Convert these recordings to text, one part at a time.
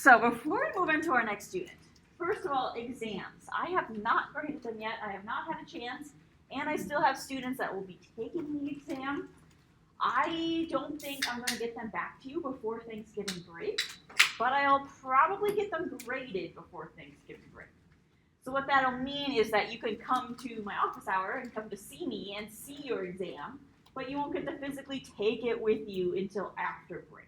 So before we move into our next unit, first of all, exams. I have not graded them yet. I have not had a chance, and I still have students that will be taking the exam. I don't think I'm going to get them back to you before Thanksgiving break, but I'll probably get them graded before Thanksgiving break. So what that'll mean is that you can come to my office hour and come to see me and see your exam, but you won't get to physically take it with you until after break.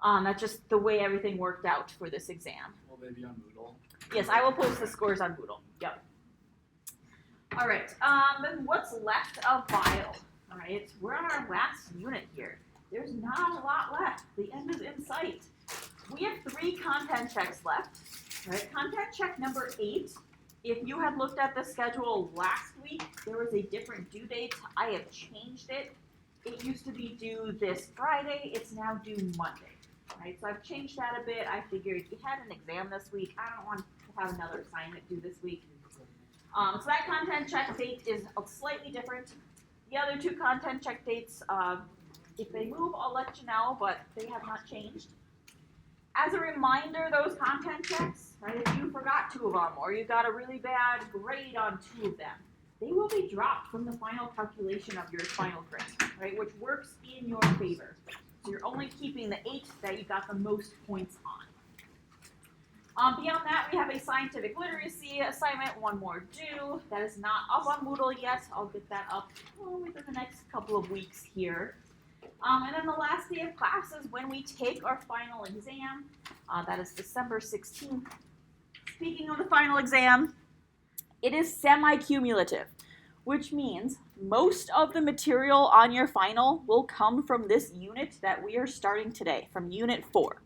That's just the way everything worked out for this exam. Will they be on Moodle? Yes, I will post the scores on Moodle. Yep. All right. Then what's left of bio? All right. We're on our last unit here. There's not a lot left. The end is in sight. We have 3 content checks left. All right. Content check number 8. If you had looked at the schedule last week, there was a different due date. I have changed it. It used to be due this Friday. It's now due Monday. Right, so I've changed that a bit. I figured you had an exam this week. I don't want to have another assignment due this week. So that content check date is slightly different. The other 2 content check dates, if they move, I'll let you know, but they have not changed. As a reminder, those content checks, right, if you forgot 2 of them or you got a really bad grade on 2 of them, they will be dropped from the final calculation of your final grade, right, which works in your favor. So you're only keeping the 8 that you got the most points on. Beyond that, we have a scientific literacy assignment, 1 more due. That is not up on Moodle yet. I'll get that up within the next couple of weeks here. And then the last day of class is when we take our final exam. That is December 16th. Speaking of the final exam, it is semi-cumulative, which means most of the material on your final will come from this unit that we are starting today, from Unit 4.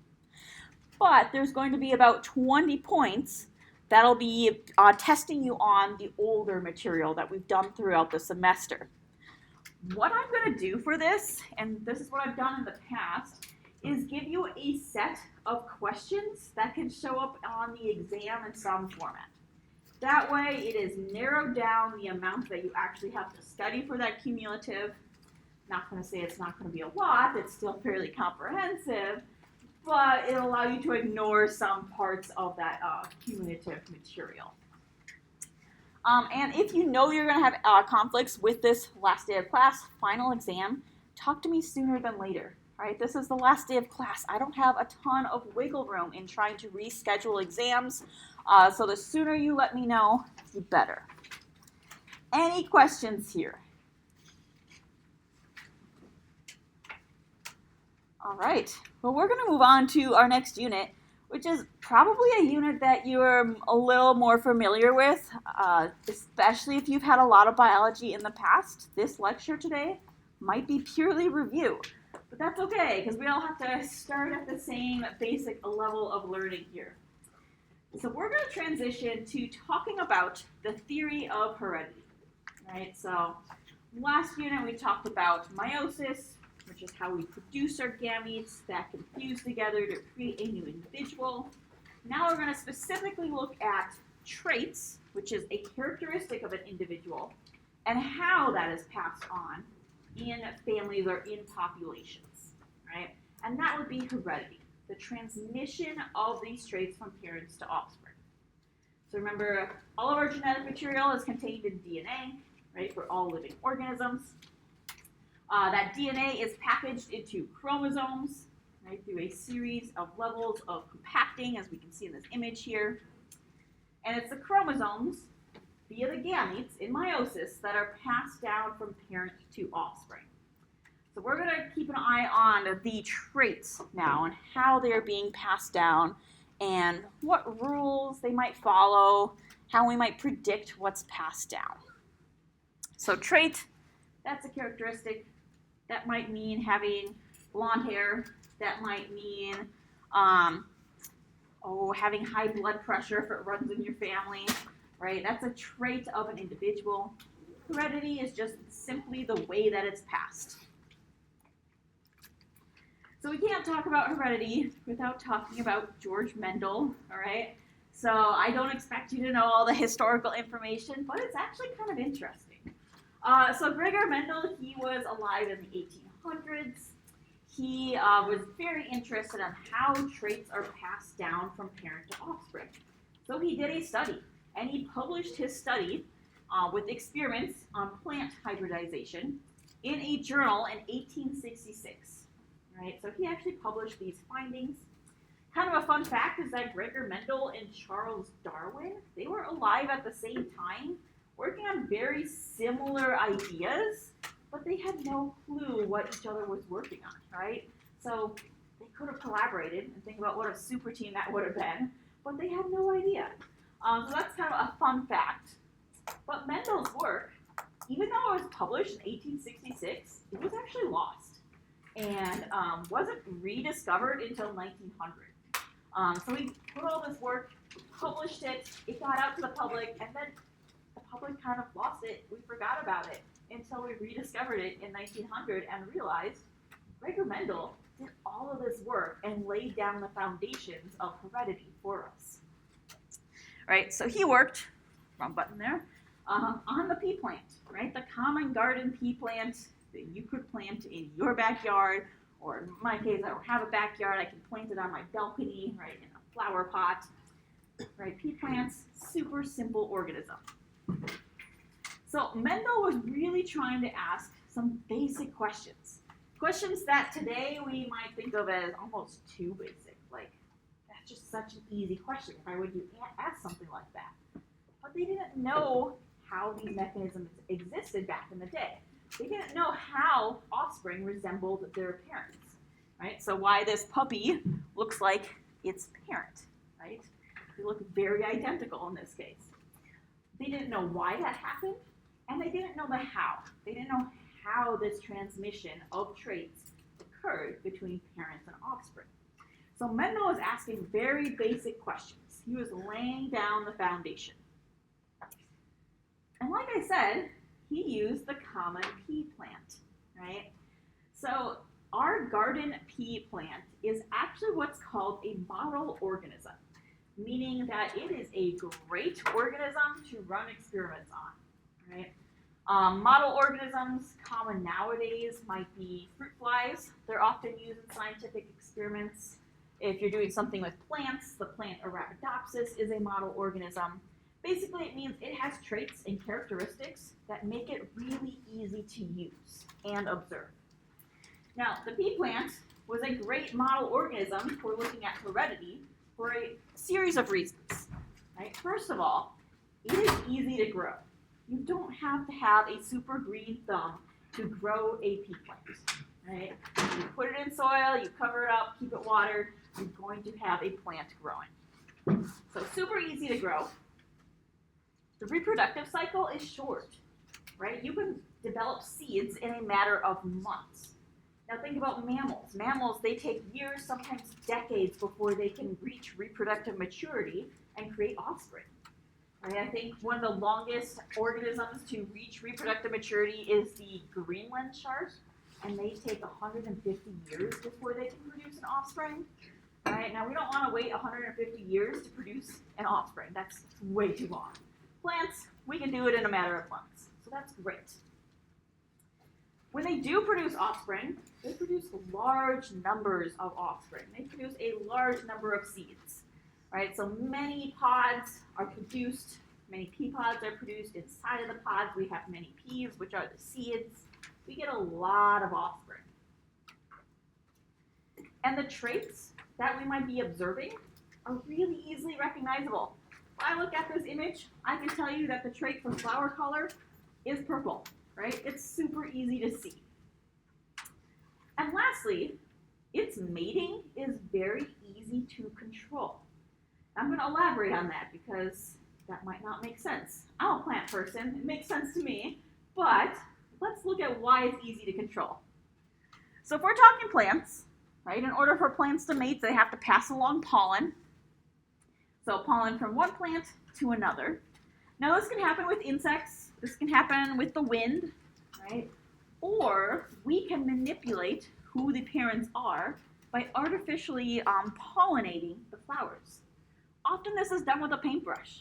But there's going to be about 20 points that'll be testing you on the older material that we've done throughout the semester. What I'm going to do for this, and this is what I've done in the past, is give you a set of questions that can show up on the exam in some format. That way, it is narrowed down the amount that you actually have to study for that cumulative. Not going to say it's not going to be a lot. It's still fairly comprehensive, but it'll allow you to ignore some parts of that cumulative material. And if you know you're going to have conflicts with this last day of class, final exam, talk to me sooner than later. Right? This is the last day of class. I don't have a ton of wiggle room in trying to reschedule exams. So the sooner you let me know, the better. Any questions here? All right. Well, we're going to move on to our next unit, which is probably a unit that you're a little more familiar with, especially if you've had a lot of biology in the past. This lecture today might be purely review. But that's okay, because we all have to start at the same basic level of learning here. So we're going to transition to talking about the theory of heredity. Right? So last unit we talked about meiosis, which is how we produce our gametes that can fuse together to create a new individual. Now we're going to specifically look at traits, which is a characteristic of an individual, and how that is passed on in families or in populations, right? And that would be heredity, the transmission of these traits from parents to offspring. So remember, all of our genetic material is contained in DNA, right, for all living organisms. That DNA is packaged into chromosomes, right, through a series of levels of compacting, as we can see in this image here. And it's the chromosomes via the gametes in meiosis that are passed down from parent to offspring. So we're going to keep an eye on the traits now and how they're being passed down and what rules they might follow, how we might predict what's passed down. So trait, that's a characteristic. That might mean having blonde hair. That might mean having high blood pressure if it runs in your family. Right? That's a trait of an individual. Heredity is just simply the way that it's passed. So we can't talk about heredity without talking about George Mendel, all right? So I don't expect you to know all the historical information, but it's actually kind of interesting. So Gregor Mendel, he was alive in the 1800s. he was very interested in how traits are passed down from parent to offspring. So he did a study, and he published his study with experiments on plant hybridization in a journal in 1866. Right? So he actually published these findings. Kind of a fun fact is that Gregor Mendel and Charles Darwin, they were alive at the same time, working on very similar ideas, but they had no clue what each other was working on, right? So they could have collaborated and think about what a super team that would have been, but they had no idea. So that's kind of a fun fact. But Mendel's work, even though it was published in 1866, it was actually lost and wasn't rediscovered until 1900. So he put all this work, published it, it got out to the public, and then the public kind of lost it. We forgot about it until we rediscovered it in 1900 and realized Gregor Mendel did all of this work and laid down the foundations of heredity for us. Right, so he worked, wrong button there, on the pea plant, right? The common garden pea plant that you could plant in your backyard, or in my case, I don't have a backyard, I can plant it on my balcony, right, in a flower pot. Right, pea plants, super simple organism. So Mendel was really trying to ask some basic questions. Questions that today we might think of as almost too basic. Like, that's just such an easy question. Why would you ask something like that? But they didn't know how these mechanisms existed back in the day. They didn't know how offspring resembled their parents, right? So why this puppy looks like its parent, right? They look very identical in this case. They didn't know why that happened, and they didn't know the how. They didn't know how this transmission of traits occurred between parents and offspring. So Mendel was asking very basic questions. He was laying down the foundation. And like I said, he used the common pea plant, right? So our garden pea plant is actually what's called a model organism, meaning that it is a great organism to run experiments on, right? Model organisms, common nowadays, might be fruit flies. They're often used in scientific experiments. If you're doing something with plants, the plant Arabidopsis is a model organism. Basically, it means it has traits and characteristics that make it really easy to use and observe. Now, the pea plant was a great model organism for looking at heredity for a series of reasons. Right? First of all, it is easy to grow. You don't have to have a super green thumb to grow a pea plant. Right? You put it in soil, you cover it up, keep it watered, you're going to have a plant growing. So super easy to grow. The reproductive cycle is short, right? You can develop seeds in a matter of months. Now think about mammals. Mammals, they take years, sometimes decades, before they can reach reproductive maturity and create offspring. Right? I think one of the longest organisms to reach reproductive maturity is the Greenland shark, and they take 150 years before they can produce an offspring. Right? Now we don't want to wait 150 years to produce an offspring. That's way too long. Plants, we can do it in a matter of months. So that's great. When they do produce offspring, they produce large numbers of offspring. They produce a large number of seeds. Right? So many pods are produced, many pea pods are produced. Inside of the pods, we have many peas, which are the seeds. We get a lot of offspring. And the traits that we might be observing are really easily recognizable. If I look at this image, I can tell you that the trait for flower color is purple, right? It's super easy to see. And lastly, its mating is very easy to control. I'm going to elaborate on that because that might not make sense. I'm a plant person. It makes sense to me, but let's look at why it's easy to control. So if we're talking plants, right, in order for plants to mate, they have to pass along pollen. So pollen from one plant to another. Now this can happen with insects. This can happen with the wind, right? Or we can manipulate who the parents are by artificially pollinating the flowers. Often this is done with a paintbrush,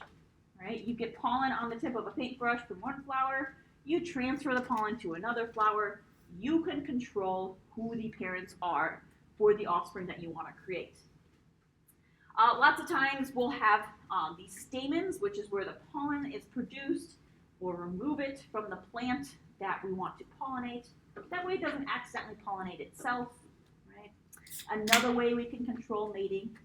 right? You get pollen on the tip of a paintbrush from one flower, you transfer the pollen to another flower, you can control who the parents are for the offspring that you want to create. Lots of times we'll have these stamens, which is where the pollen is produced. We'll remove it from the plant that we want to pollinate. That way it doesn't accidentally pollinate itself. Right? Another way we can control mating.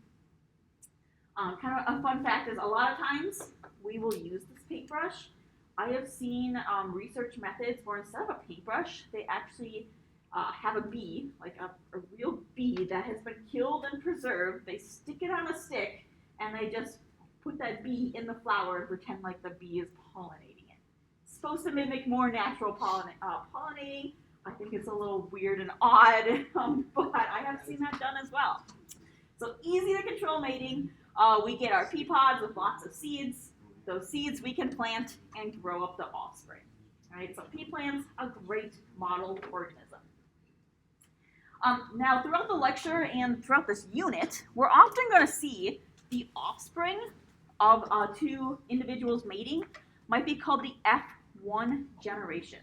Kind of a fun fact is a lot of times we will use this paintbrush. I have seen research methods where instead of a paintbrush, they actually have a bee, like a real bee that has been killed and preserved. They stick it on a stick and they just put that bee in the flower and pretend like the bee is pollinating it. It's supposed to mimic more natural pollinating. I think it's a little weird and odd, but I have seen that done as well. So easy to control mating. We get our pea pods with lots of seeds. Those seeds we can plant and grow up the offspring. Right? So pea plants, a great model organism. Now, throughout the lecture and throughout this unit, we're often going to see the offspring of two individuals mating might be called the F1 generation.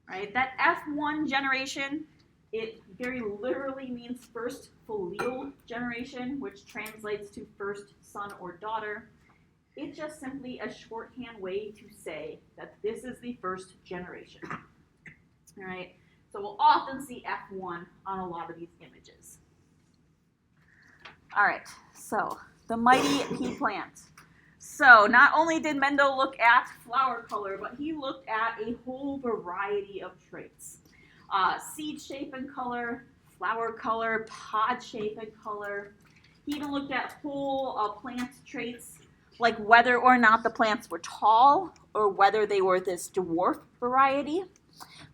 Right? That F1 generation, it very literally means first filial generation, which translates to first son or daughter. It's just simply a shorthand way to say that this is the first generation. All right? So we'll often see F1 on a lot of these images. All right, so the mighty pea plant. So not only did Mendel look at flower color, but he looked at a whole variety of traits. Seed shape and color, flower color, pod shape and color. He even looked at whole plant traits, like whether or not the plants were tall or whether they were this dwarf variety.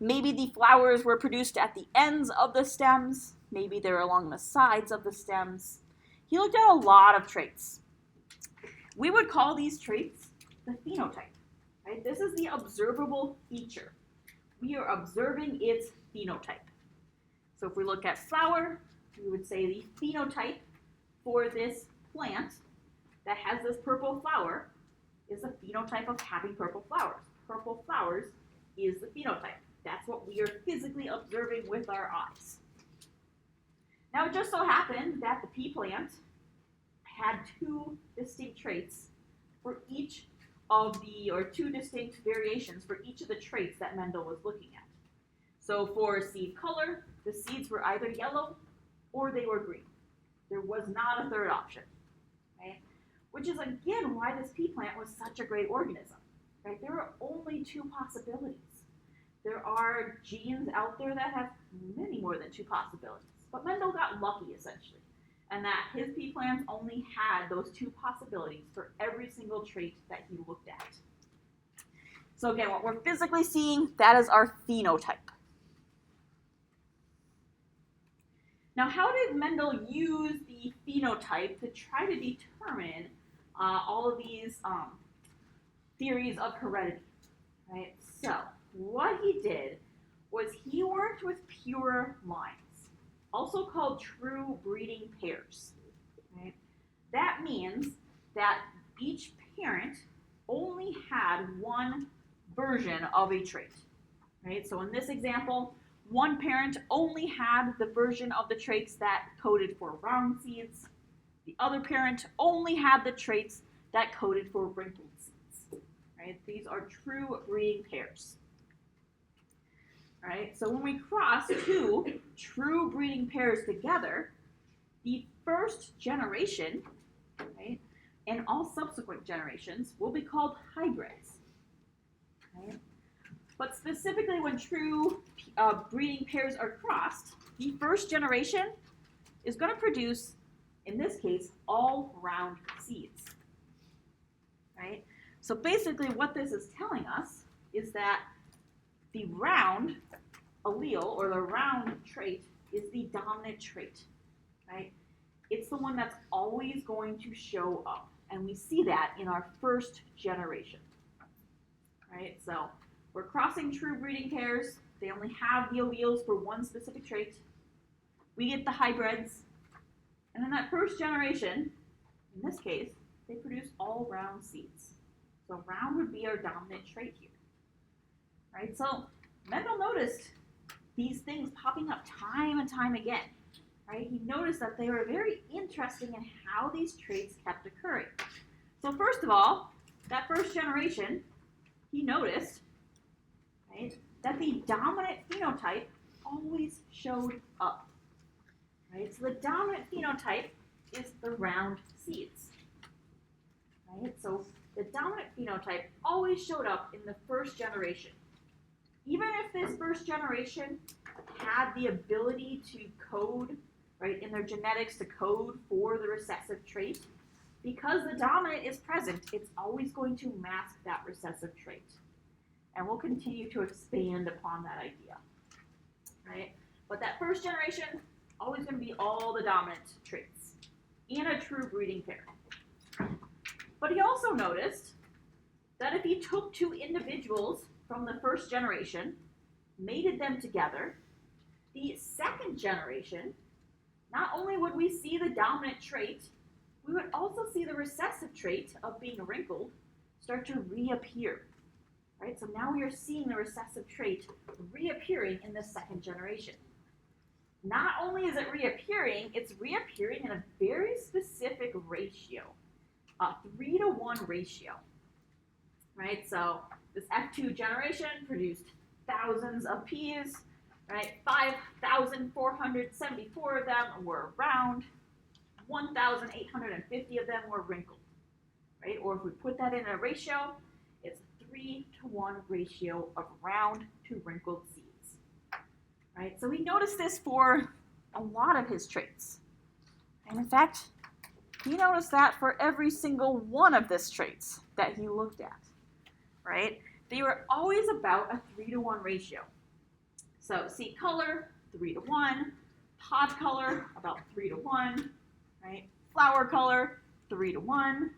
Maybe the flowers were produced at the ends of the stems. Maybe they're along the sides of the stems. He looked at a lot of traits. We would call these traits the phenotype. Right? This is the observable feature. We are observing its phenotype. So if we look at flower, we would say the phenotype for this plant that has this purple flower is the phenotype of having purple flowers. Purple flowers is the phenotype. That's what we are physically observing with our eyes. Now it just so happened that the pea plant had two distinct traits for each of the, or two distinct variations for each of the traits that Mendel was looking at. So for seed color, the seeds were either yellow or they were green. There was not a third option, right? Which is again why this pea plant was such a great organism, right? There are only two possibilities. There are genes out there that have many more than two possibilities, but Mendel got lucky essentially, and that his pea plants only had those two possibilities for every single trait that he looked at. So again, what we're physically seeing, that is our phenotype. Now, how did Mendel use the phenotype to try to determine all of these theories of heredity? Right? So, what he did was he worked with pure lines, also called true breeding pairs. Right? That means that each parent only had one version of a trait. Right? So in this example, one parent only had the version of the traits that coded for round seeds. The other parent only had the traits that coded for wrinkled seeds. Right? These are true breeding pairs. Right? So when we cross two true breeding pairs together, the first generation, right, and all subsequent generations will be called hybrids. Right? But specifically when true breeding pairs are crossed, the first generation is going to produce, in this case, all round seeds. Right? So basically what this is telling us is that the round allele, or the round trait, is the dominant trait. Right? It's the one that's always going to show up. And we see that in our first generation. Right? So we're crossing true breeding pairs. They only have the alleles for one specific trait. We get the hybrids. And in that first generation, in this case, they produce all round seeds. So round would be our dominant trait here. Right? So Mendel noticed these things popping up time and time again. Right? He noticed that they were very interesting in how these traits kept occurring. So first of all, that first generation, he noticed, right, that the dominant phenotype always showed up. Right? So the dominant phenotype is the round seeds. Right? So the dominant phenotype always showed up in the first generation. Even if this first generation had the ability to code, right, in their genetics to code for the recessive trait, because the dominant is present, it's always going to mask that recessive trait. And we'll continue to expand upon that idea. Right? But that first generation, always going to be all the dominant traits in a true breeding pair. But he also noticed that if he took two individuals from the first generation, mated them together, the second generation, not only would we see the dominant trait, we would also see the recessive trait of being wrinkled start to reappear. Right? So now we are seeing the recessive trait reappearing in the second generation. Not only is it reappearing, it's reappearing in a very specific ratio, a 3-to-1 ratio. Right? So this F2 generation produced thousands of P's, right? 5,474 of them were round, 1,850 of them were wrinkled, right? Or if we put that in a ratio, it's a 3-to-1 ratio of round to wrinkled seeds, right? So we noticed this for a lot of his traits. And in fact, he noticed that for every single one of his traits that he looked at, right? They were always about a 3-to-1 ratio. So seed color, 3-to-1, pod color, about 3-to-1, right? Flower color, 3-to-1.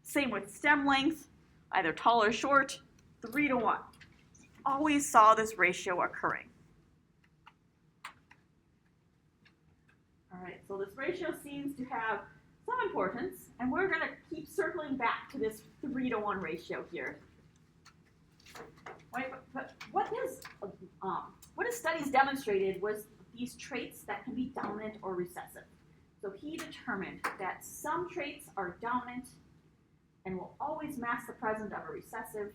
Same with stem length, either tall or short, 3-to-1. Always saw this ratio occurring. All right, so this ratio seems to have some importance, and we're going to keep circling back to this 3-to-1 ratio here. Right, but what his studies demonstrated was these traits that can be dominant or recessive. So he determined that some traits are dominant and will always mask the presence of a recessive,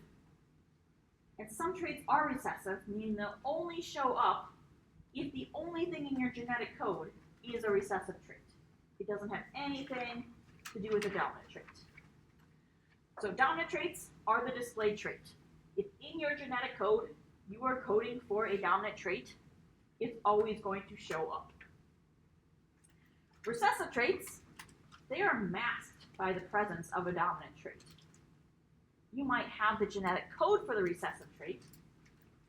and some traits are recessive, meaning they'll only show up if the only thing in your genetic code is a recessive trait. It doesn't have anything to do with the dominant trait. So dominant traits are the displayed trait. If in your genetic code you are coding for a dominant trait, it's always going to show up. Recessive traits, they are masked by the presence of a dominant trait. You might have the genetic code for the recessive trait,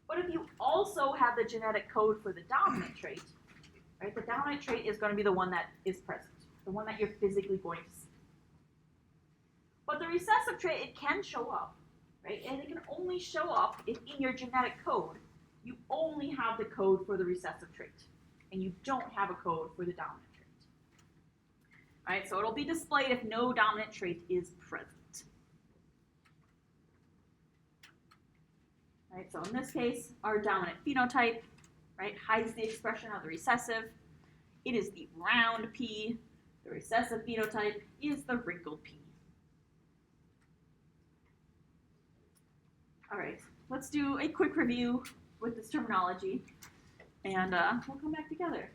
but if you also have the genetic code for the dominant trait, right, the dominant trait is going to be the one that is present, the one that you're physically going to see. But the recessive trait, it can show up, right? And it can only show up if in your genetic code, you only have the code for the recessive trait, and you don't have a code for the dominant trait. All right, so it'll be displayed if no dominant trait is present. All right, so in this case, our dominant phenotype, right, hides the expression of the recessive. It is the round P. The recessive phenotype is the wrinkled P. All right, let's do a quick review with this terminology, and we'll come back together.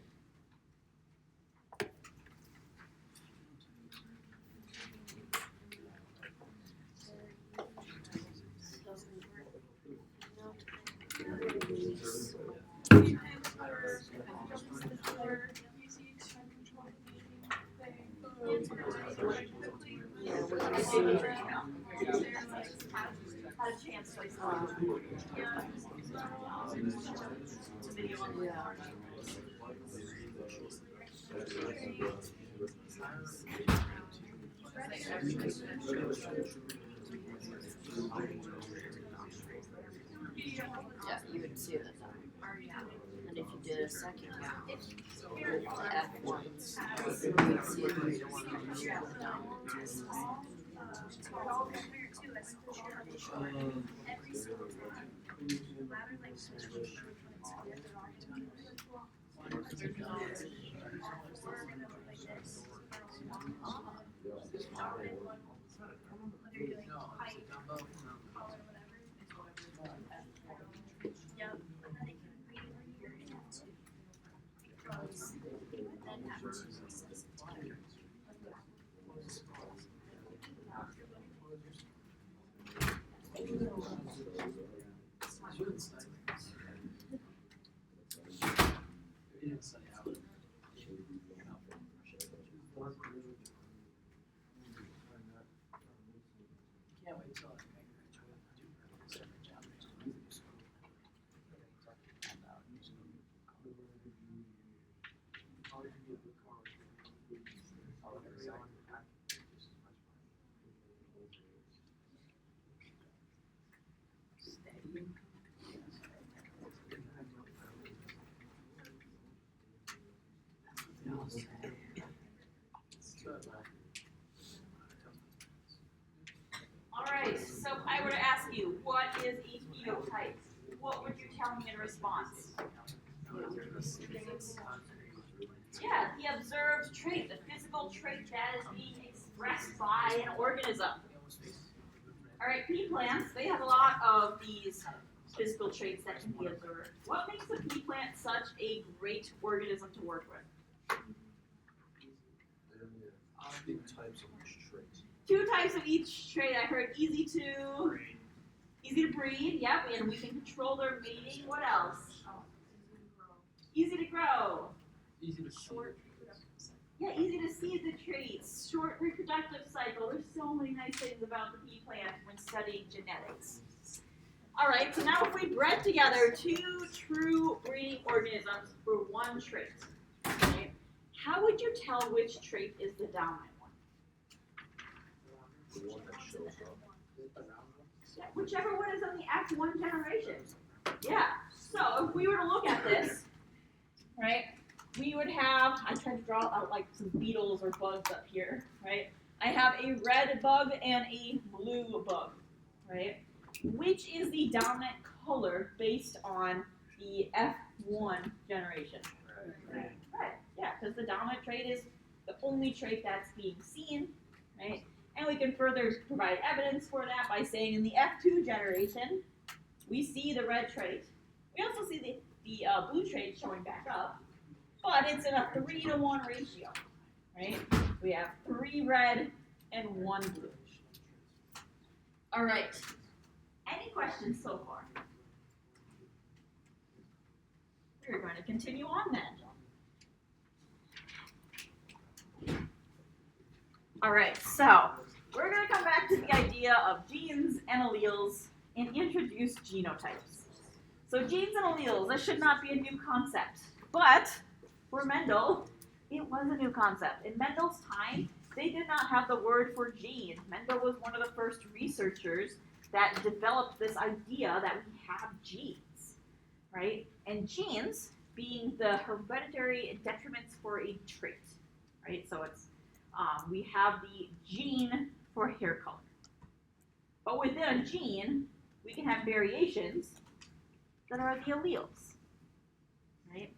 Had a chance to Yeah, you would see that. And if you did a second count with F1s, you would see a 3-to-1 ratio of dominance. All right, so if I were to ask you, what is a phenotype? What would you tell me in response? Yeah, the observed trait, the physical trait that is being expressed by an organism. All right, pea plants, they have a lot of these physical traits that can be observed. What makes a pea plant such a great organism to work with? Two types of each trait. I heard easy to breed, yep, and we can control their mating. What else? Easy to grow. Easy to short. Yeah, easy to see the traits. Short reproductive cycle. There's so many nice things about the pea plant when studying genetics. All right, so now if we bred together two true breeding organisms for one trait, okay, how would you tell which trait is the dominant one? The one that shows up. Yeah, whichever one is in the F1 generation. Yeah, so if we were to look at this, right, we would have, I tried to draw out like some beetles or bugs up here, right? I have a red bug and a blue bug, right? Which is the dominant color based on the F1 generation? Right, yeah, because the dominant trait is the only trait that's being seen, right? And we can further provide evidence for that by saying in the F2 generation, we see the red trait. We also see the blue trait showing back up, but it's in a 3-to-1 ratio, right? We have 3 red and 1 blue. All right. Any questions so far? We're going to continue on then. All right, so we're going to come back to the idea of genes and alleles and introduce genotypes. So genes and alleles, this should not be a new concept, but for Mendel, it was a new concept. In Mendel's time, they did not have the word for gene. Mendel was one of the first researchers that developed this idea that we have genes, right? And genes being the hereditary detriments for a trait, right? So it's we have the gene for hair color. But within a gene, we can have variations that are the alleles, right?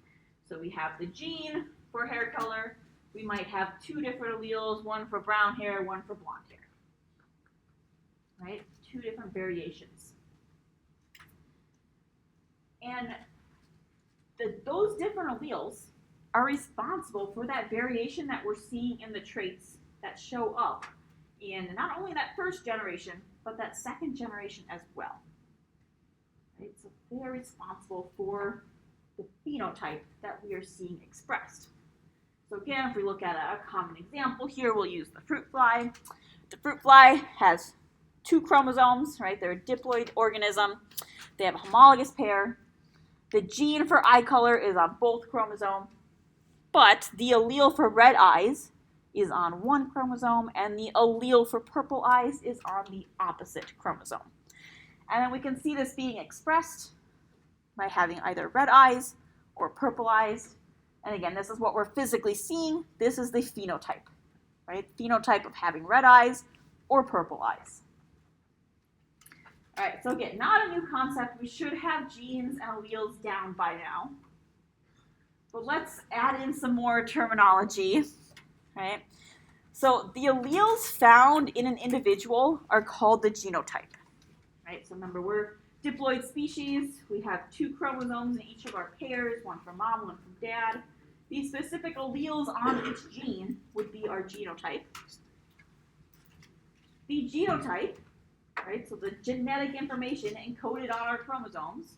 So we have the gene for hair color. We might have 2 different alleles, one for brown hair, one for blonde hair, right? 2 different variations. And those different alleles are responsible for that variation that we're seeing in the traits that show up in not only that first generation, but that second generation as well. Right? So they are responsible for the phenotype that we are seeing expressed. So again, if we look at a common example here, we'll use the fruit fly. The fruit fly has 2 chromosomes, right? They're a diploid organism. They have a homologous pair. The gene for eye color is on both chromosomes, but the allele for red eyes is on 1 chromosome, and the allele for purple eyes is on the opposite chromosome. And then we can see this being expressed by having either red eyes or purple eyes. And again, this is what we're physically seeing. This is the phenotype, right? Phenotype of having red eyes or purple eyes. All right, so again, not a new concept. We should have genes and alleles down by now. But let's add in some more terminology, right? So the alleles found in an individual are called the genotype. Right? So remember, we're diploid species. We have 2 chromosomes in each of our pairs, one from mom, one from dad. These specific alleles on each gene would be our genotype. The genotype, right, so the genetic information encoded on our chromosomes,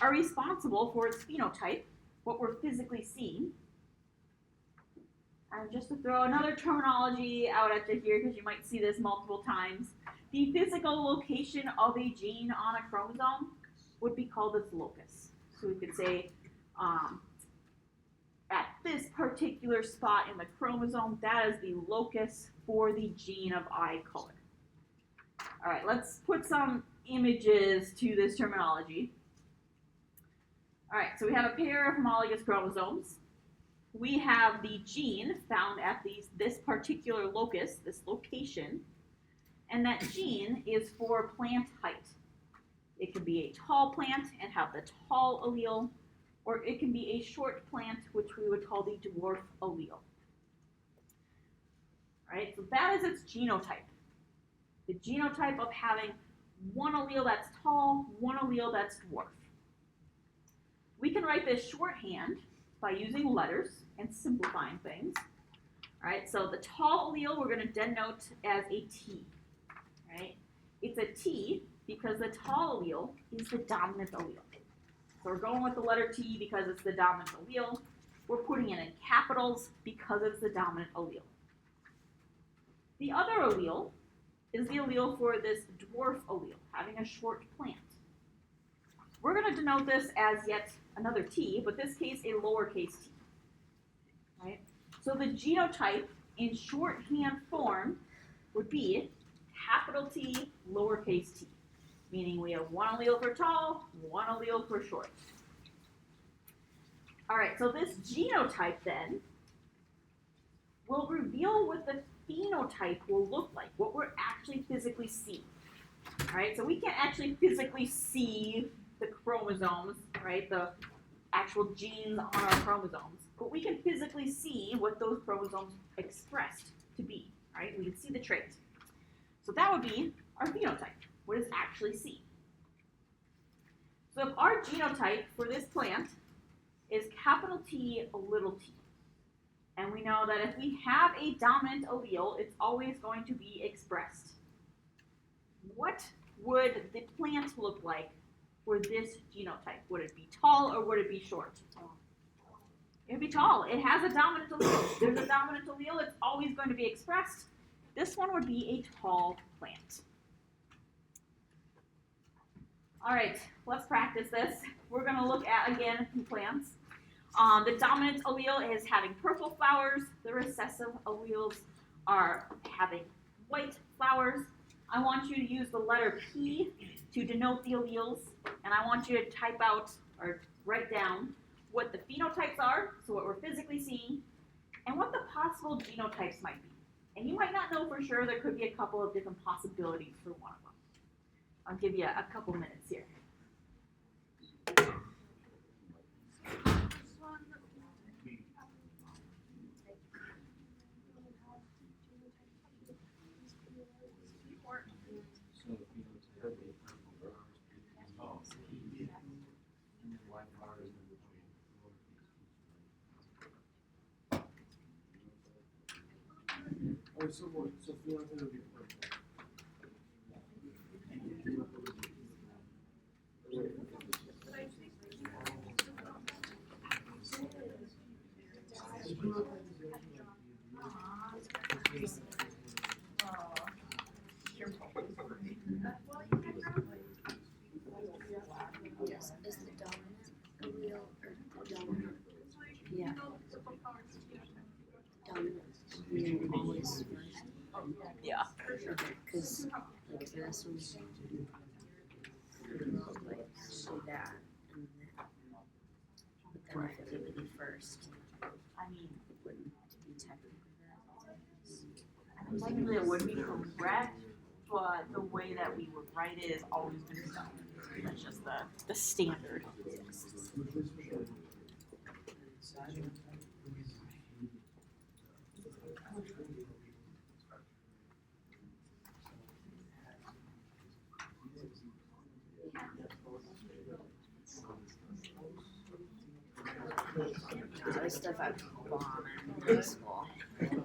are responsible for its phenotype, what we're physically seeing. And just to throw another terminology out at you here, because you might see this multiple times, the physical location of a gene on a chromosome would be called its locus. So we could say, at this particular spot in the chromosome, that is the locus for the gene of eye color. All right, let's put some images to this terminology. All right, so we have a pair of homologous chromosomes. We have the gene found at this particular locus, this location, and that gene is for plant height. It can be a tall plant and have the tall allele, or it can be a short plant, which we would call the dwarf allele. All right, so that is its genotype. The genotype of having one allele that's tall, one allele that's dwarf. We can write this shorthand by using letters and simplifying things. All right, so the tall allele we're going to denote as a T. Right? It's a T because the tall allele is the dominant allele. So we're going with the letter T because it's the dominant allele. We're putting it in capitals because it's the dominant allele. The other allele is the allele for this dwarf allele, having a short plant. We're going to denote this as yet another T, but this case a lowercase t. Right? So the genotype in shorthand form would be capital T, lowercase t, meaning we have one allele for tall, one allele for short. All right, so this genotype then will reveal what the phenotype will look like, what we're actually physically seeing. All right, so we can't actually physically see the chromosomes, right, the actual genes on our chromosomes, but we can physically see what those chromosomes expressed to be, right? We can see the trait. So that would be our phenotype, what is actually seen. So if our genotype for this plant is capital T, little t, and we know that if we have a dominant allele, it's always going to be expressed. What would the plant look like for this genotype? Would it be tall or would it be short? It would be tall. It has a dominant allele. There's a dominant allele. It's always going to be expressed. This one would be a tall plant. All right, let's practice this. We're going to look at, again, some plants. The dominant allele is having purple flowers. The recessive alleles are having white flowers. I want you to use the letter P to denote the alleles, and I want you to type out or write down what the phenotypes are, so what we're physically seeing, and what the possible genotypes might be. And you might not know for sure. There could be a couple of different possibilities for one of them. I'll give you a couple minutes here. So phenotype would be purple. Yes, is the dominant allele or the dominant? Yeah. Dominant allele always first. Yeah. Because like this one's like do that and then, but then if it would be first, I mean, it wouldn't be technically that. technically it would be correct, but the way that we would write it is always going to be dominant. That's just the standard. the stuff I bomb in high school. Good.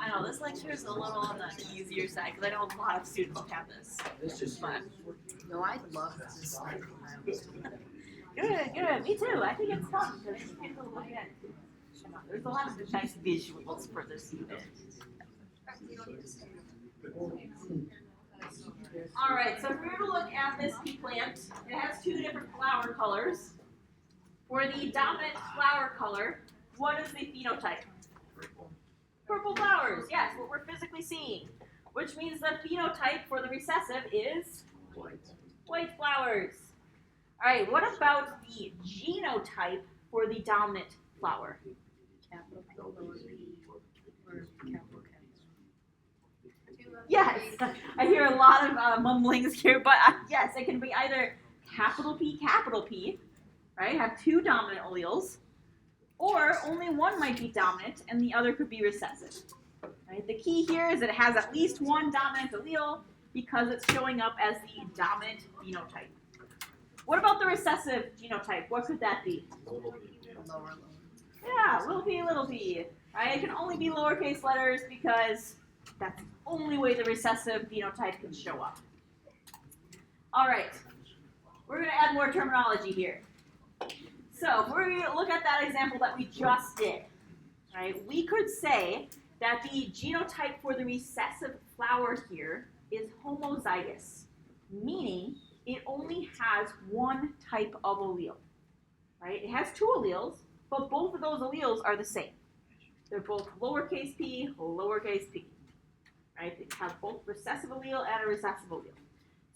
I know this lecture is a little on the easier side because I know a lot of students have this. But No, I loved this stuff when I was good. Me too. I think it's fun because you get to look at. There's a lot of nice visuals for this unit. All right, so if we were to look at this pea plant, it has two different flower colors. For the dominant flower color, what is the phenotype? Purple flowers, yes, what we're physically seeing. Which means the phenotype for the recessive is white flowers. All right, what about the genotype for the dominant flower? capital P, lower P, or capital K. Yes, I hear a lot of mumblings here, but yes, it can be either capital P, right? Have two dominant alleles, or only one might be dominant and the other could be recessive. Right? The key here is that it has at least one dominant allele because it's showing up as the dominant phenotype. What about the recessive genotype? What could that be? Lower. Yeah, little p. Right? It can only be lowercase letters because that's the only way the recessive phenotype can show up. All right, we're going to add more terminology here. So if we're going to look at that example that we just did, right, we could say that the genotype for the recessive flower here is homozygous, meaning it only has one type of allele. Right? It has two alleles, but both of those alleles are the same. They're both lowercase p, lowercase p. Right? They have both recessive allele and a recessive allele.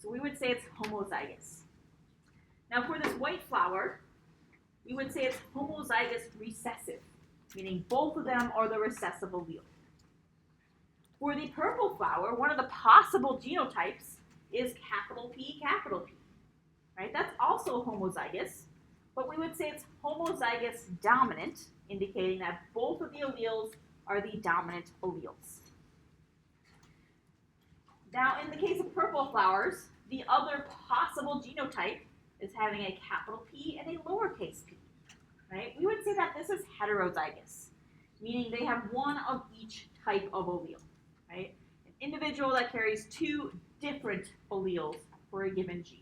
So we would say it's homozygous. Now for this white flower, we would say it's homozygous recessive, meaning both of them are the recessive allele. For the purple flower, one of the possible genotypes is capital P. Right? That's also homozygous, but we would say it's homozygous dominant, indicating that both of the alleles are the dominant alleles. Now, in the case of purple flowers, the other possible genotype is having a capital P and a lowercase p. Right? We would say that this is heterozygous, meaning they have one of each type of allele. Right? An individual that carries two different alleles for a given gene.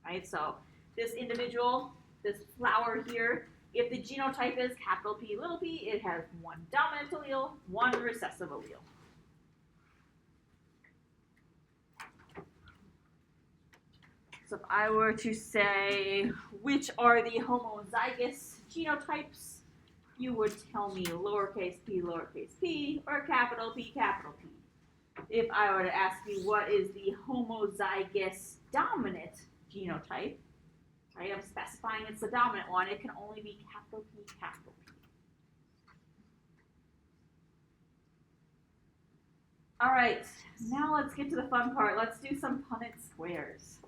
Right? So this individual, this flower here, if the genotype is capital P, little p, it has one dominant allele, one recessive allele. So if I were to say which are the homozygous genotypes, you would tell me lowercase p, or capital P. If I were to ask you what is the homozygous dominant genotype, right, I'm specifying it's the dominant one, it can only be capital P. All right, now let's get to the fun part. Let's do some Punnett squares.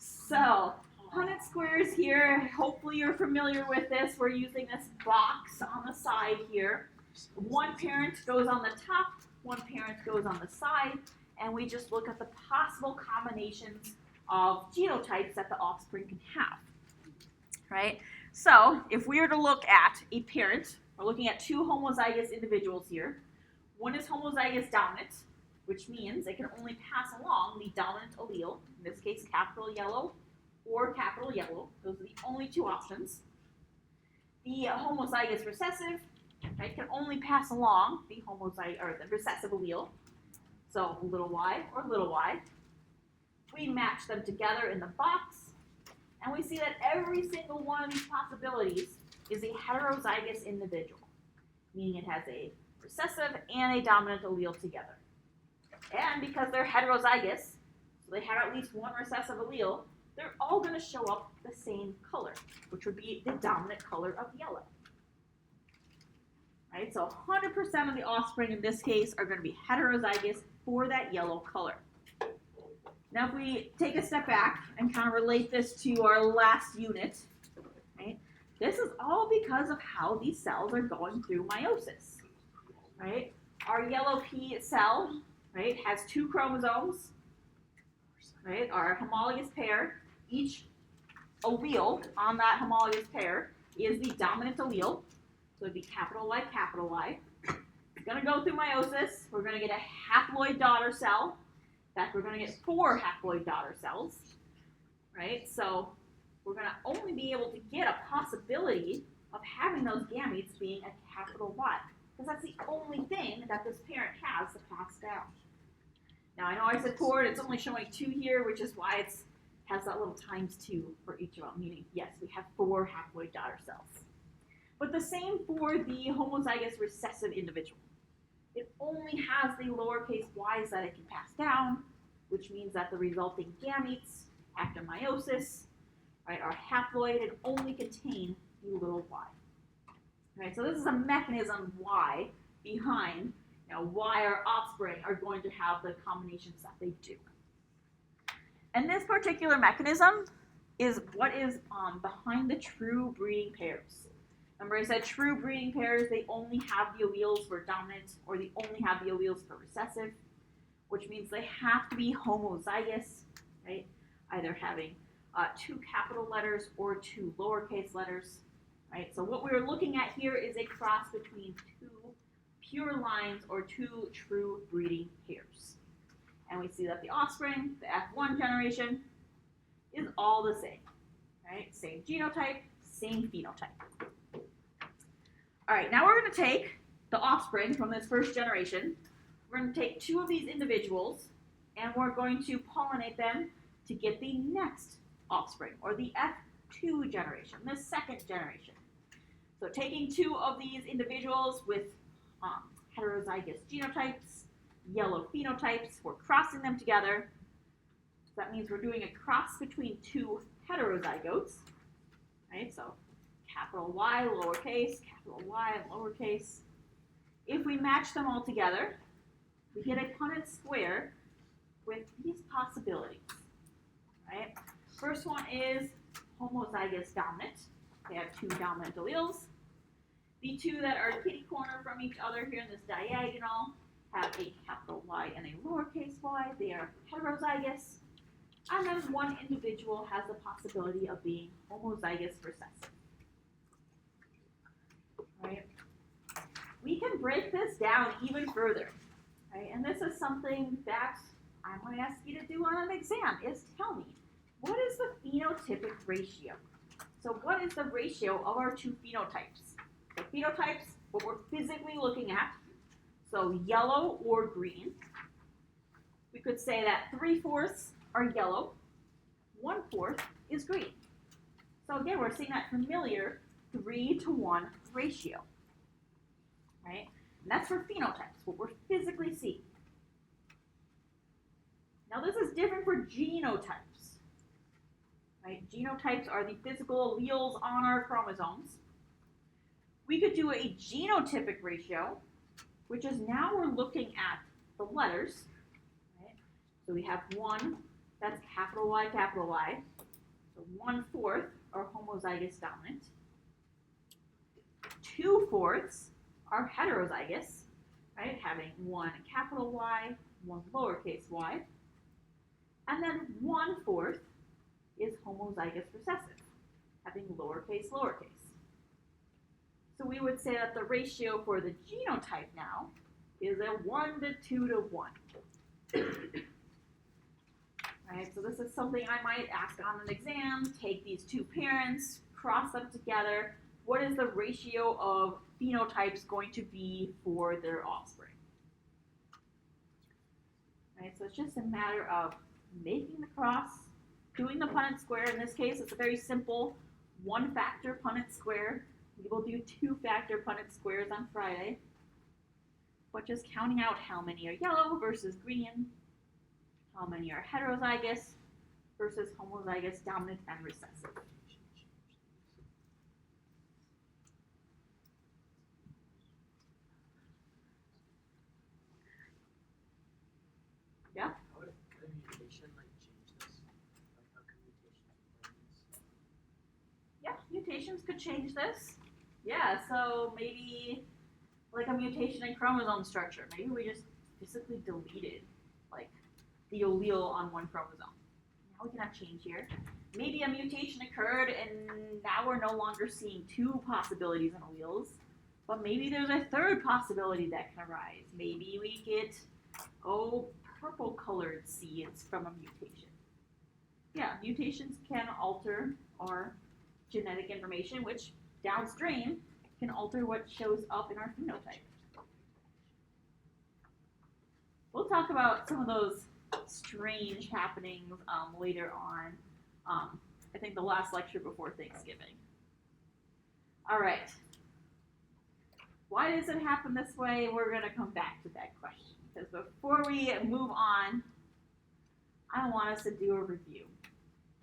So, Punnett squares here, hopefully you're familiar with this. We're using this box on the side here. One parent goes on the top, one parent goes on the side, and we just look at the possible combinations of genotypes that the offspring can have. Right? So, if we were to look at a parent, we're looking at two homozygous individuals here. One is homozygous dominant, which means it can only pass along the dominant allele, in this case capital yellow or capital yellow. Those are the only two options. The homozygous recessive, right, can only pass along the the recessive allele, so little y or little y. We match them together in the box, and we see that every single one of these possibilities is a heterozygous individual, meaning it has a recessive and a dominant allele together. And because they're heterozygous, so they have at least one recessive allele, they're all going to show up the same color, which would be the dominant color of yellow. Right? So 100% of the offspring in this case are going to be heterozygous for that yellow color. Now if we take a step back and kind of relate this to our last unit, right? This is all because of how these cells are going through meiosis. Right? Our yellow pea cell, right, has two chromosomes, right, our homologous pair. Each allele on that homologous pair is the dominant allele. So it'd be capital Y, capital Y. It's going to go through meiosis. We're going to get a haploid daughter cell. In fact, we're going to get 4 haploid daughter cells, right? So we're going to only be able to get a possibility of having those gametes being a capital Y, because that's the only thing that this parent has to pass down. Now, I know I said 4, and it's only showing 2 here, which is why it has that little ×2 for each of them, meaning, yes, we have 4 haploid daughter cells. But the same for the homozygous recessive individual. It only has the lowercase y's that it can pass down, which means that the resulting gametes after meiosis, right, are haploid and only contain the little y. Right, so this is a mechanism why behind why our offspring are going to have the combinations that they do. And this particular mechanism is what is behind the true breeding pairs. Remember I said true breeding pairs, they only have the alleles for dominant, or they only have the alleles for recessive, which means they have to be homozygous, right? Either having 2 capital letters or 2 lowercase letters, right? So what we're looking at here is a cross between 2 pure lines or 2 true breeding pairs. And we see that the offspring, the F1 generation, is all the same, right? Same genotype, same phenotype. All right, now we're going to take the offspring from this first generation. We're going to take 2 of these individuals, and we're going to pollinate them to get the next offspring, or the F2 generation, the second generation. So taking 2 of these individuals with heterozygous genotypes, yellow phenotypes, we're crossing them together. So that means we're doing a cross between 2 heterozygotes, right? So capital Y, lowercase, capital Y, and lowercase. If we match them all together, we get a Punnett square with these possibilities, right? First one is homozygous dominant. They have 2 dominant alleles. The 2 that are kitty corner from each other here in this diagonal have a capital Y and a lowercase y. They are heterozygous. And then one individual has the possibility of being homozygous recessive. Right? We can break this down even further. Right? And this is something that I might ask you to do on an exam, is tell me, what is the phenotypic ratio? So what is the ratio of our 2 phenotypes? The phenotypes, what we're physically looking at, so yellow or green. We could say that 3/4 are yellow, 1/4 is green. So again, we're seeing that familiar 3-to-1 ratio, right? And that's for phenotypes, what we're physically seeing. Now this is different for genotypes, right? Genotypes are the physical alleles on our chromosomes. We could do a genotypic ratio, which is now we're looking at the letters, right? So we have 1, that's capital Y, capital Y. So 1/4 are homozygous dominant. 2/4 are heterozygous, right? Having 1 capital Y, 1 lowercase y. And then 1/4 is homozygous recessive, having lowercase, lowercase. So we would say that the ratio for the genotype now is a 1 to 2 to 1. Right, so this is something I might ask on an exam. Take these 2 parents, cross them together. What is the ratio of phenotypes going to be for their offspring? Right, so it's just a matter of making the cross, doing the Punnett square. In this case, it's a very simple 1-factor Punnett square. We will do 2-factor Punnett squares on Friday. But just counting out how many are yellow versus green, how many are heterozygous versus homozygous dominant and recessive. Yeah? How would a mutation change this? How can mutations explain this? Yeah, mutations could change this. Yeah, so maybe like a mutation in chromosome structure. Maybe we just physically deleted like the allele on one chromosome. now we can have change here. Maybe a mutation occurred and now we're no longer seeing two possibilities in alleles, but maybe there's a third possibility that can arise. Maybe we get, purple colored seeds from a mutation. Yeah, mutations can alter our genetic information, which downstream can alter what shows up in our phenotype. We'll talk about some of those strange happenings later on. I think the last lecture before Thanksgiving. All right. Why does it happen this way? We're going to come back to that question. Because before we move on, I want us to do a review.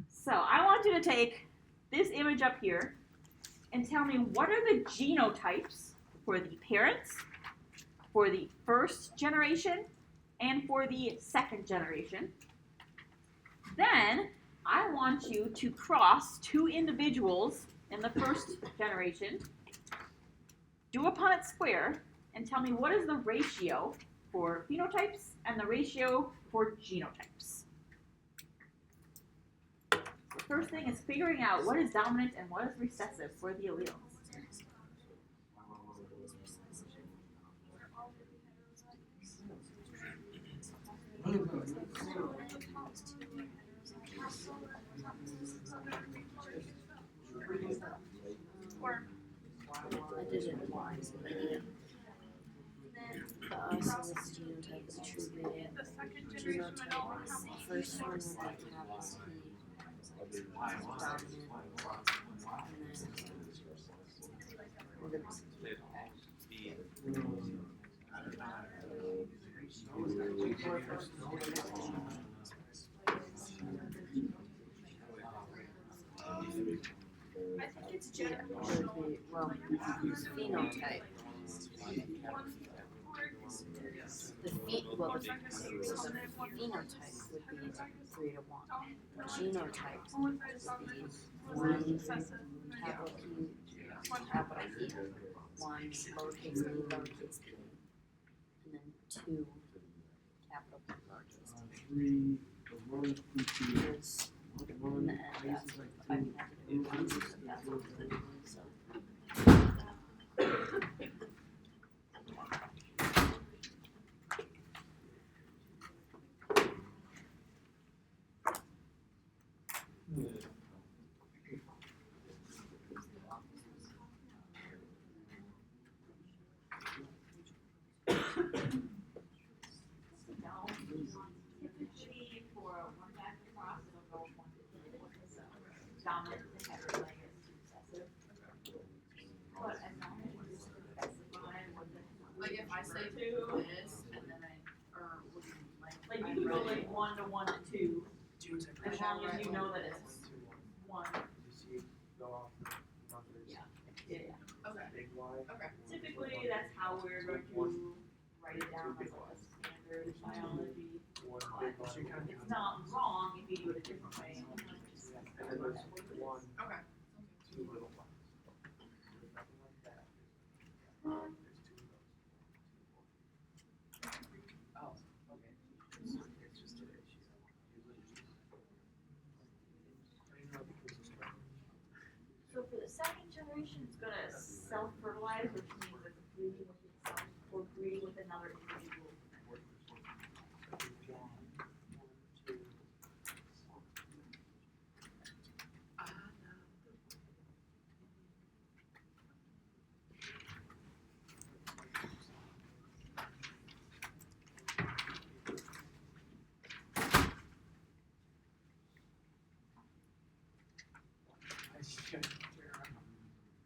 So I want you to take this image up here and tell me what are the genotypes for the parents, for the first generation, and for the second generation. Then I want you to cross two individuals in the first generation, do a Punnett square, and tell me what is the ratio for phenotypes and the ratio for genotypes. The first thing is figuring out what is dominant and what is recessive for the alleles. I did it once, but the us in this genotype is attributed. Genotype, the first one with the capital P, dominant, and then I think it's yeah, generational. well, phenotype. The phenotype would be 3 to 1. The genotype would be 1 capital P, capital P, 1 lowercase p, lowercase p, and then 2 capital P, lowercase p. There's 1 and that's, I mean, I have to do 1, so that's what we're doing, so. Typically, for a one-factor cross, it'll go 1 to 2. So dominant and heterozygous recessive. But as long as you specify what the Like if I say two, this and then or like you could go like 1 to 1 to 2, as long as you know that it's 1. Yeah. Okay. Okay. Typically, that's how we're going to write it down as a standard biology. It's not wrong if you do it a different way. Okay. So for the second generation, it's going to self-fertilize, which means it's breeding with itself or breeding with another individual.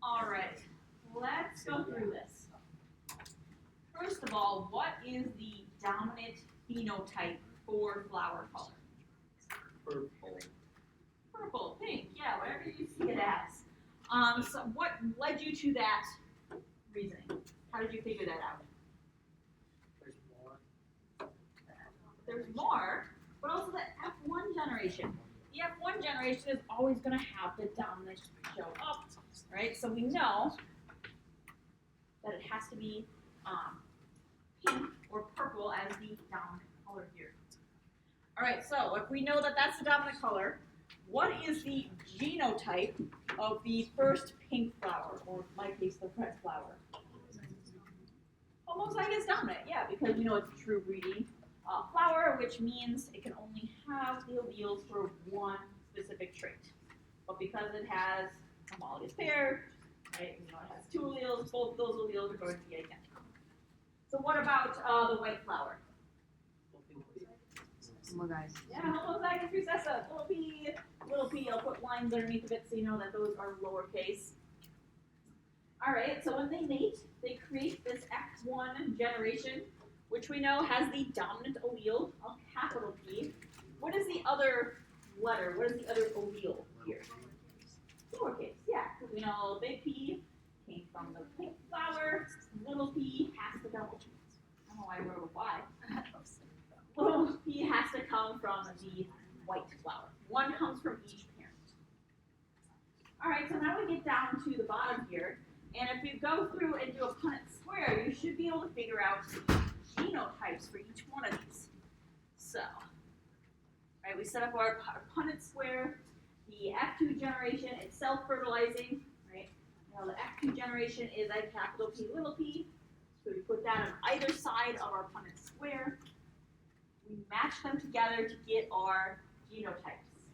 All right, let's go through this. First of all, what is the dominant phenotype for flower color? Purple, pink, yeah, whatever you see it as. So what led you to that reasoning? How did you figure that out? There's more, but also the F1 generation. The F1 generation is always going to have the dominant show up, right? So we know that it has to be pink or purple as the dominant color here. All right, so if we know that that's the dominant color, what is the genotype of the first pink flower, or in my case, the red flower? Homozygous dominant, yeah, because we know it's a true breeding flower, which means it can only have the alleles for one specific trait. But because it has homologous pair, right, we know it has two alleles, both of those alleles are going to be identical. So what about the white flower? Well, guys. Yeah, homozygous recessive, little p, I'll put lines underneath of it so you know that those are lowercase. All right, so when they mate, they create this F1 generation, which we know has the dominant allele of capital P. What is the other letter? What is the other allele here? Lowercase, yeah, because we know big P came from the pink flower, little p has to come. I don't know why I wrote a Y. Little p has to come from the white flower. One comes from each parent. All right, so now we get down to the bottom here. And if you go through and do a Punnett square, you should be able to figure out the genotypes for each one of these. So, right, we set up our Punnett square. The F2 generation is self-fertilizing, right? Now the F2 generation is a capital P, little p. So we put that on either side of our Punnett square. We match them together to get our genotypes.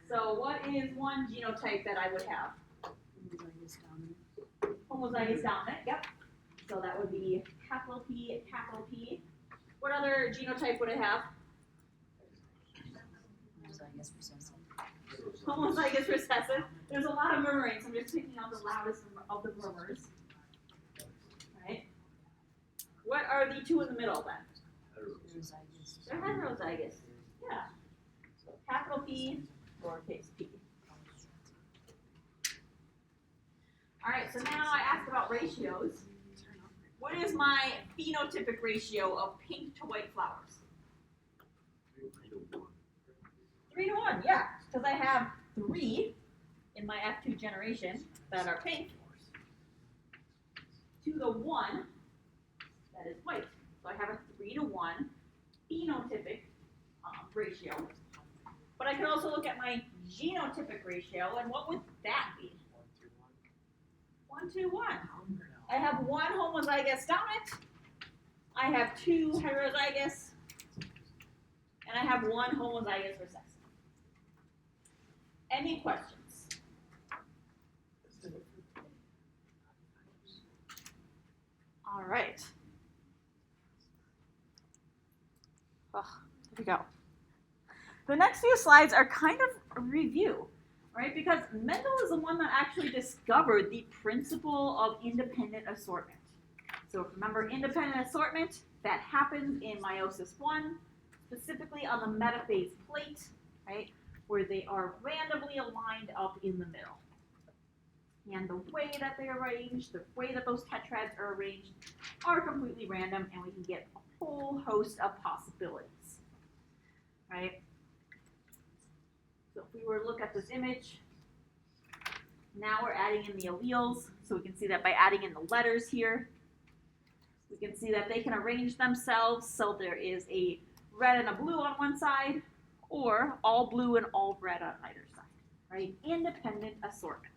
So what is one genotype that I would have? Homozygous dominant. Homozygous dominant, yep. So that would be capital P, capital P. What other genotype would it have? Homozygous recessive. Homozygous recessive. There's a lot of murmuring, so I'm just picking out the loudest of the murmurs. Right? What are the two in the middle then? Heterozygous. They're heterozygous. Yeah. So capital P, lowercase p. All right, so now I asked about ratios. What is my phenotypic ratio of pink to white flowers? 3 to 1, yeah, because I have 3 in my F2 generation that are pink to the 1 that is white. So I have a 3 to 1 phenotypic ratio. But I can also look at my genotypic ratio, and what would that be? 1 to 1. I have 1 homozygous dominant, I have 2 heterozygous, and I have 1 homozygous recessive. Any questions? All right. Oh, here we go. The next few slides are kind of a review, right? Because Mendel is the one that actually discovered the principle of independent assortment. So remember, independent assortment, that happens in meiosis 1, specifically on the metaphase plate, right? Where they are randomly aligned up in the middle. And the way that they are arranged, the way that those tetrads are arranged, are completely random, and we can get a whole host of possibilities, right? So if we were to look at this image, now we're adding in the alleles, so we can see that by adding in the letters here, we can see that they can arrange themselves so there is a red and a blue on one side, or all blue and all red on either side, right? Independent assortment.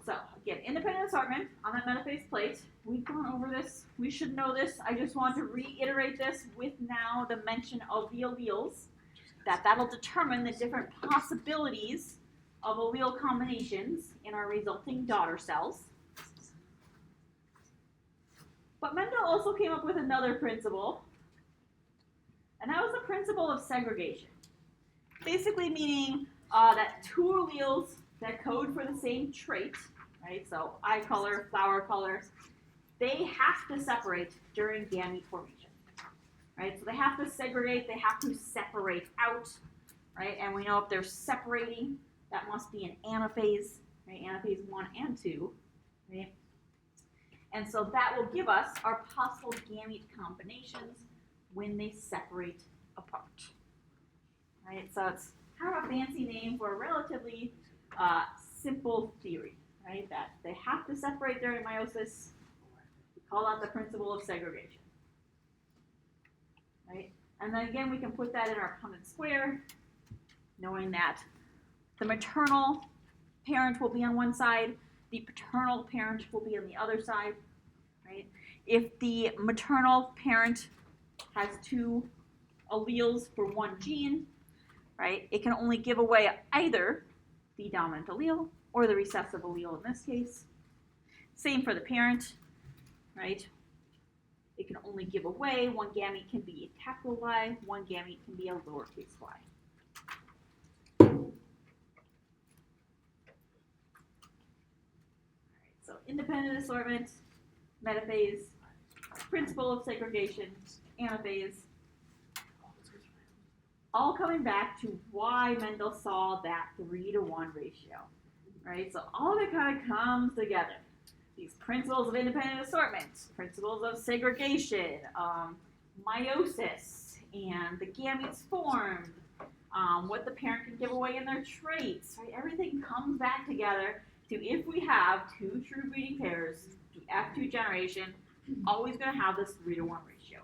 So again, independent assortment on that metaphase plate. We've gone over this. We should know this. I just want to reiterate this with now the mention of the alleles, that'll determine the different possibilities of allele combinations in our resulting daughter cells. But Mendel also came up with another principle, and that was the principle of segregation. Basically meaning that 2 alleles that code for the same trait, right? So eye color, flower color, they have to separate during gamete formation, right? So they have to segregate, they have to separate out, right? And we know if they're separating, that must be an anaphase, right? Anaphase 1 and 2, right? And so that will give us our possible gamete combinations when they separate apart, right? So it's kind of a fancy name for a relatively simple theory, right? That they have to separate during meiosis. We call that the principle of segregation, right? And then again, we can put that in our Punnett square, knowing that the maternal parent will be on one side, the paternal parent will be on the other side, right? If the maternal parent has two alleles for one gene, right, it can only give away either the dominant allele or the recessive allele in this case. Same for the parent, right? It can only give away, one gamete can be a capital Y, one gamete can be a lowercase y. So independent assortment, metaphase, principle of segregation, anaphase, all coming back to why Mendel saw that 3-to-1 ratio, right? So all of it kind of comes together. These principles of independent assortment, principles of segregation, meiosis, and the gametes formed, what the parent can give away in their traits, right? Everything comes back together to if we have two true breeding pairs, the F2 generation, always going to have this 3-to-1 ratio,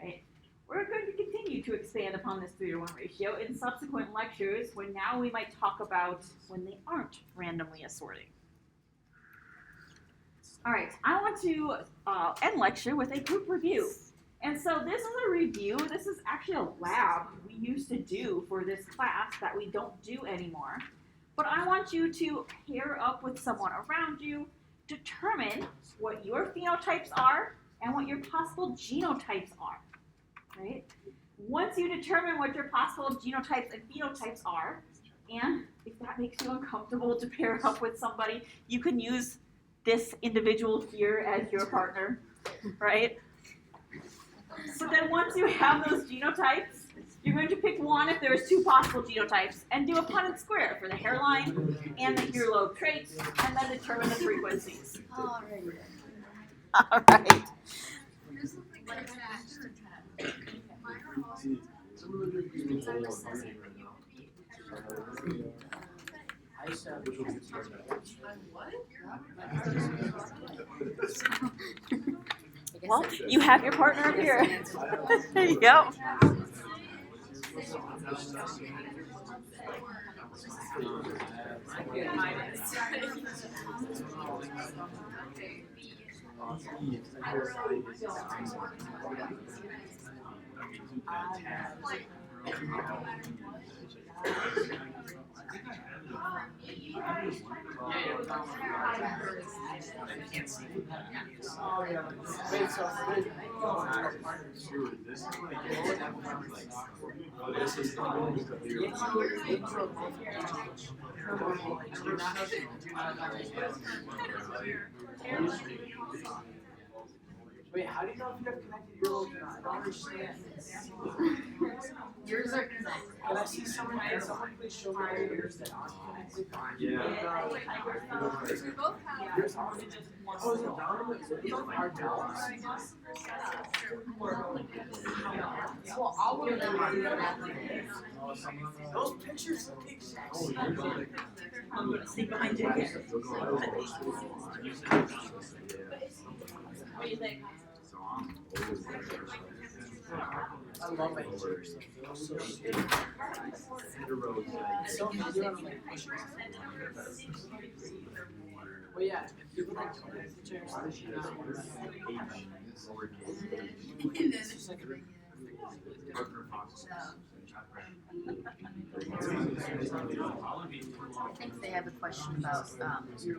right? We're going to continue to expand upon this 3-to-1 ratio in subsequent lectures when now we might talk about when they aren't randomly assorting. All right, I want to end lecture with a group review. And so this is a review. This is actually a lab we used to do for this class that we don't do anymore. But I want you to pair up with someone around you, determine what your phenotypes are and what your possible genotypes are, right? Once you determine what your possible genotypes and phenotypes are, and if that makes you uncomfortable to pair up with somebody, you can use this individual here as your partner, right? So then once you have those genotypes, you're going to pick one if there's two possible genotypes and do a Punnett square for the hairline and the earlobe traits, and then determine the frequencies. All right. Well, you have your partner up here. There you go. Wait, how do you know if you have connected earlobe or not? I don't understand. Yours are connected. Can I see someone? Can someone please show me your ears that aren't connected? Yeah. We both have. Yours are. Oh, is it down? Is it are down? Well, all of them are connected. Those pictures look the exact same. I'm going to see behind you again. What do you think? I love my ears. They're so straight. So easy on my pictures. Well, yeah, if you look at the pictures, it's just like a I think they have a question about earlobes in there.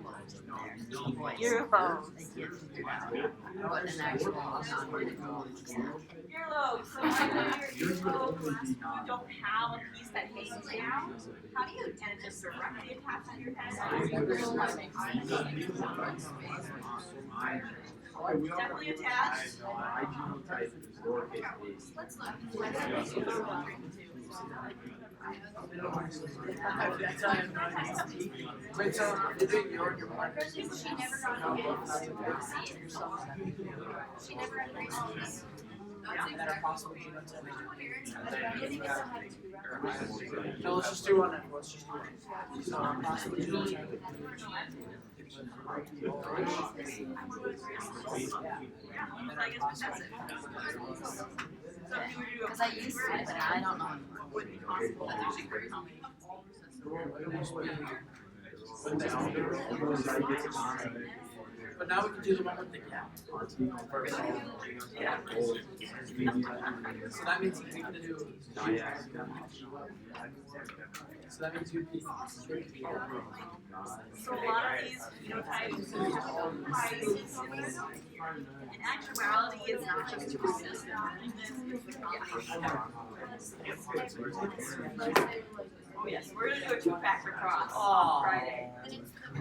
Earlobes. They can't figure out what an actual earlobe is. Earlobe. So either your earlobe, you don't have a piece that hangs down. How do you, and it just directly attached to your head? Definitely attached. Let's look. Wait, so is it your partner? She never got it. She never had races. That's That are exactly possible what genotypes. No, let's just do one. Let's just do one. So possible genotype. Because I used to, but I don't know But now we can do the one with the gap. Yeah. So that means we can do. So that means you'd be. So a lot of these phenotypes have biases. In actuality, it's not just two systems. Oh yes, we're gonna do a two-factor cross on Friday.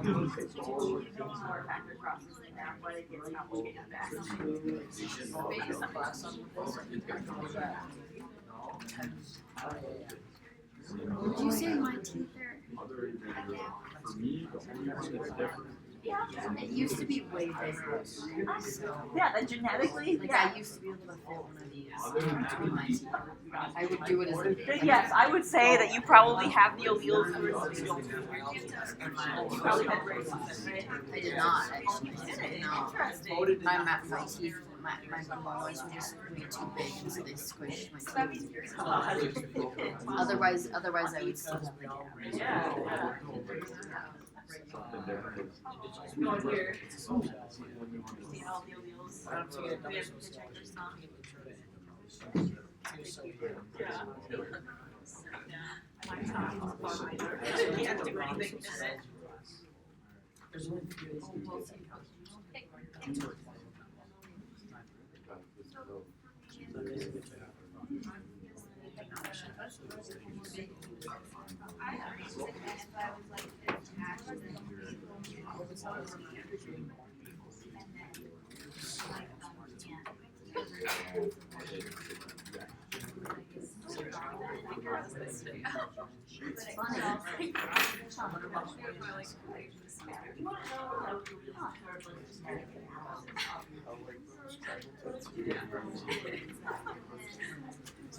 More factor crosses than that, but it gets complicated fast. Would you say my teeth are Yeah. It used to be way bigger. So, Yeah, then genetically, like yeah. I used to be able to fit one of these between my teeth. I would do it as a Then baby. yes, I would say that you probably have the alleles for you probably had braces, right? I did not actually. No. Interesting. My teeth, my molars were just way too big, and so they squished my teeth. Otherwise I would still have the gap. Yeah. Going here. Seeing all the alleles. We have to check this now. Yeah. Can't do anything with it. There's only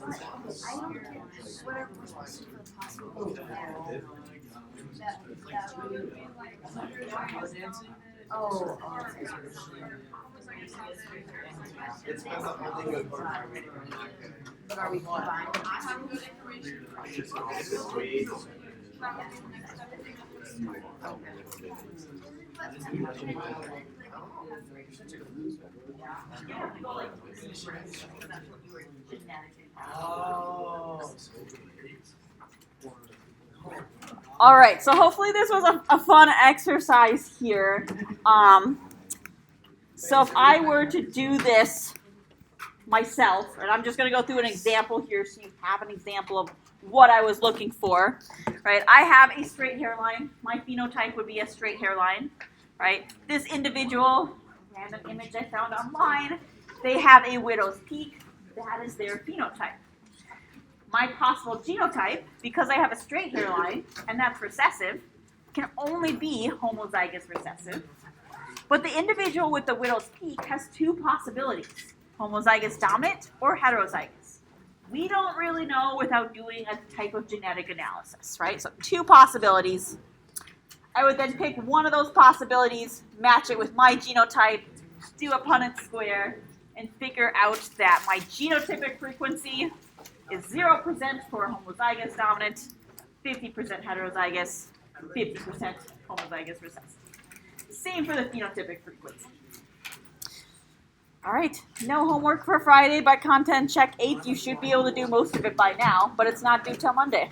I don't get whatever we're supposed to do for the possible. Oh, but are we combining? Oh. All right, so hopefully this was a fun exercise here. So if I were to do this myself, and I'm just going to go through an example here so you have an example of what I was looking for, right? I have a straight hairline. My phenotype would be a straight hairline, right? This individual, random image I found online, they have a widow's peak. That is their phenotype. My possible genotype, because I have a straight hairline, and that's recessive, can only be homozygous recessive. But the individual with the widow's peak has two possibilities, homozygous dominant or heterozygous. We don't really know without doing a type of genetic analysis, right? So two possibilities. I would then pick one of those possibilities, match it with my genotype, do a Punnett square, and figure out that my genotypic frequency is 0% for homozygous dominant, 50% heterozygous, 50% homozygous recessive. Same for the phenotypic frequency. All right, no homework for Friday, but content check 8. You should be able to do most of it by now, but it's not due till Monday.